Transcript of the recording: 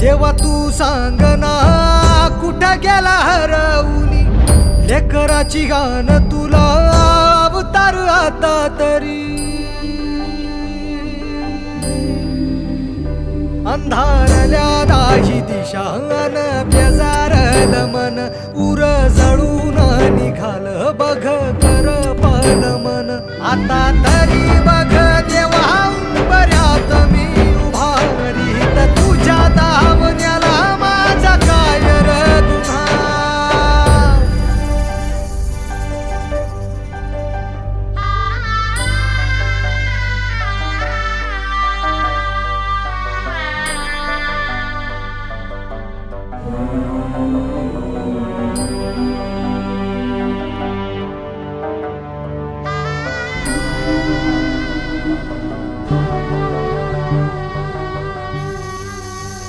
देवा तू सांग ना कुठं गेला हरवूनी लेकराची गाण तुला अवतार आता तरी अंधारल्या दाही दिशा अन बेजार